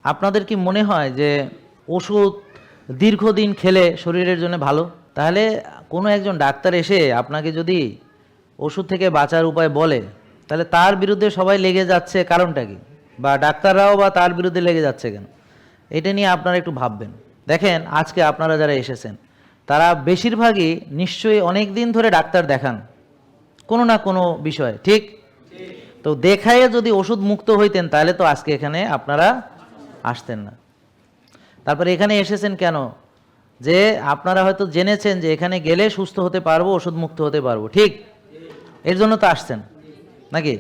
আপনাদের কি মনে হয় যে ওষুধ দীর্ঘদিন খেলে শরীরের জন্য ভালো? তাহলে কোনো একজন ডাক্তার এসে আপনাকে যদি ওষুধ থেকে বাঁচার উপায় বলে, তাহলে তার বিরুদ্ধে সবাই লেগে যাচ্ছে কারণটা কি? বা ডাক্তাররাও বা তার বিরুদ্ধে লেগে যাচ্ছে কেন? এটা নিয়ে আপনারা একটু ভাববেন। দেখেন, আজকে আপনারা যারা এসেছেন তারা বেশিরভাগই নিশ্চয়ই অনেক দিন ধরে ডাক্তার দেখান কোনো না কোনো বিষয়ে, ঠিক? তো দেখায়ে যদি ওষুধ মুক্ত হইতেন তাহলে তো আজকে এখানে আপনারা আসতেন না। তারপরে এখানে এসেছেন কেন? যে আপনারা হয়তো জেনেছেন যে এখানে গেলে সুস্থ হতে পারবো, ওষুধ মুক্ত হতে পারবো, ঠিক? এর জন্য তো আসছেন নাকি?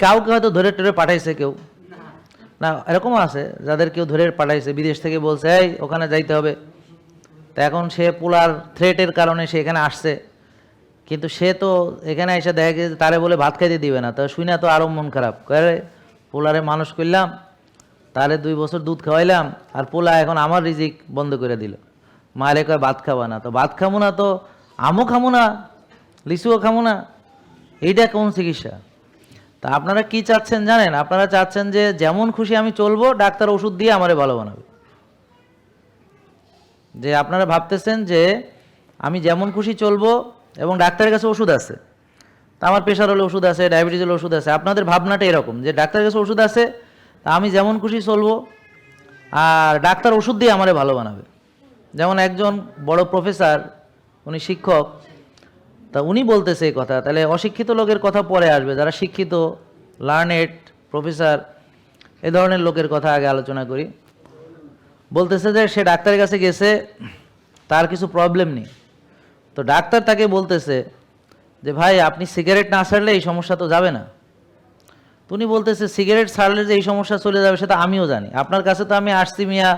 কাউকে হয়তো ধরে টরে পাঠাইছে কেউ না, এরকমও আছে যাদের কেউ ধরে পাঠাইছে, বিদেশ থেকে বলছে এই ওখানে যাইতে হবে। তা এখন সে পোলার থ্রেটের কারণে সে এখানে আসছে, কিন্তু সে তো এখানে এসে দেখা গেছে তারে বলে ভাত খাইতে দিবে না, তা শুই না তো আরও মন খারাপ করে। পোলারে মানুষ করলাম, তারে 2 বছর দুধ খাওয়াইলাম, আর পোলা এখন আমার রিজিক বন্ধ করে দিল। মারে কয় ভাত খাওয়া না, তো ভাত খাবো না তো আমও খাবো না, লিচুও খাবো না, এইটা কোন চিকিৎসা? তা আপনারা কি চাচ্ছেন জানেন? আপনারা চাচ্ছেন যে যেমন খুশি আমি চলবো, ডাক্তার ওষুধ দিয়ে আমারে ভালো বানাবে। যে আপনারা ভাবতেছেন যে আমি যেমন খুশি চলবো এবং ডাক্তারের কাছে ওষুধ আছে, তা আমার প্রেশার হলে ওষুধ আছে, ডায়াবেটিস হলে ওষুধ আছে। আপনাদের ভাবনাটা এরকম যে ডাক্তারের কাছে ওষুধ আছে, তা আমি যেমন খুশি চলবো আর ডাক্তার ওষুধ দিয়ে আমারে ভালো বানাবে। যেমন একজন বড় প্রফেসর, উনি শিক্ষক, তা উনি বলতেছে এই কথা। তাহলে অশিক্ষিত লোকের কথা পরে আসবে, যারা শিক্ষিত, লার্নেড, প্রফেসর, এ ধরনের লোকের কথা আগে আলোচনা করি। বলতেছে যে সে ডাক্তারের কাছে গেছে, তার কিছু প্রবলেম নেই, তো ডাক্তার তাকে বলতেছে যে ভাই আপনি সিগারেট না ছাড়লে এই সমস্যা তো যাবে না। তো উনি বলতেছে সিগারেট ছাড়লে যে এই সমস্যা চলে যাবে সেটা আমিও জানি, আপনার কাছে তো আমি আসছি মিয়া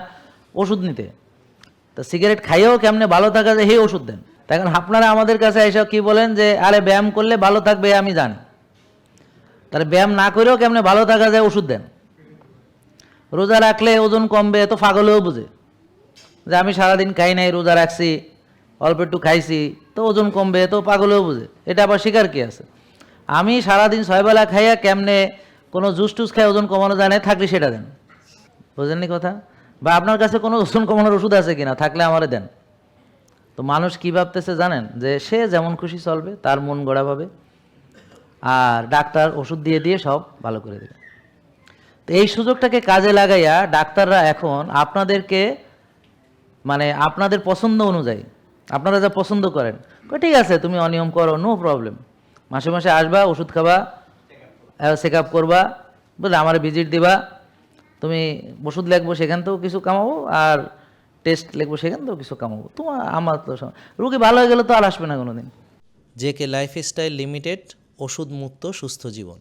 ওষুধ নিতে, তা সিগারেট খাইয়েও কেমনে ভালো থাকা যায়, হে ওষুধ দেন। তখন আপনারা আমাদের কাছে এসে কি বলেন যে আরে ব্যায়াম করলে ভালো থাকবে আমি জানি, তাহলে ব্যায়াম না করেও কেমনে ভালো থাকা যায় ওষুধ দেন। রোজা রাখলে ওজন কমবে, তো পাগলেও বুঝে যে আমি সারাদিন খাই নাই, রোজা রাখছি, অল্প একটু খাইছি, তো ওজন কমবে, তো পাগলেও বুঝে। এটা আবার শিকার কি আছে? আমি সারাদিন 6 বেলা খাইয়া কেমনে কোনো জুস টুস খাই ওজন কমানো যায় না, থাকলে সেটা দেন। বুঝেননি কথা? বা আপনার কাছে কোনো ওজন কমানোর ওষুধ আছে কিনা, থাকলে আমারে দেন। তো মানুষ কী ভাবতেছে জানেন? যে সে যেমন খুশি চলবে, তার মন গড়াভাবে, আর ডাক্তার ওষুধ দিয়ে দিয়ে সব ভালো করে দেবে। তো এই সুযোগটাকে কাজে লাগাইয়া ডাক্তাররা এখন আপনাদেরকে মানে আপনাদের পছন্দ অনুযায়ী, আপনারা যা পছন্দ করেন, ঠিক আছে তুমি অনিয়ম করো, নো প্রবলেম, মাসে মাসে আসবা, ওষুধ খাবা, চেক আপ করবা, বুঝলে, আমার ভিজিট দিবা, তুমি ওষুধ লিখবো সেখান থেকেও কিছু কামাবো, আর টেস্ট লিখবো সেখান থেকেও কিছু কামাবো। তোমার আমার তো রুগী ভালো হয়ে গেলে তো আর আসবে না কোনোদিন। জেকে লাইফস্টাইল লিমিটেড, ওষুধ মুক্ত সুস্থ জীবন।